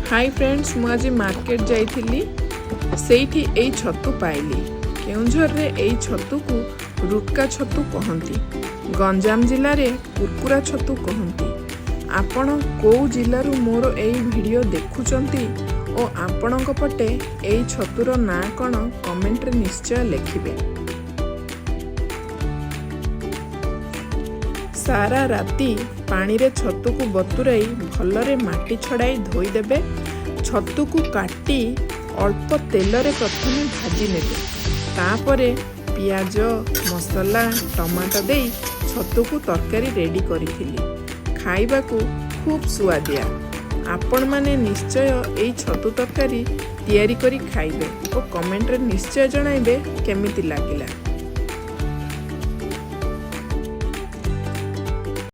Hi friends, मु आज market जाइथिली सेठी एई छतु पाइली। केउंझर रे एई छतु को रुटका छतु कहंती, गंजाम जिल्ला रे कुरकुरा छतु कहंती। आपण को जिल्लारू मोर एई वीडियो देखुचंती ओ आपणक पटे एई छतुर ना कण कमेंट रे निश्चय लिखिबे। सारा राती पानी रे छतु को बतुराई भलरे माटी छड़ाई धोई देबे। छतु को काटी अल्प तेल रे प्रथमे भाजी नेबे, तापरे पियाज मसला टमाटो देई छतु को तरकारी रेडी करिथिली। खाइबा को खूब सुआदिया। आपण माने निश्चय एई छतु तरकारी तैयारी करी खाइबे ओ कमेंट रे निश्चय जणाइबे केमिति लागिला।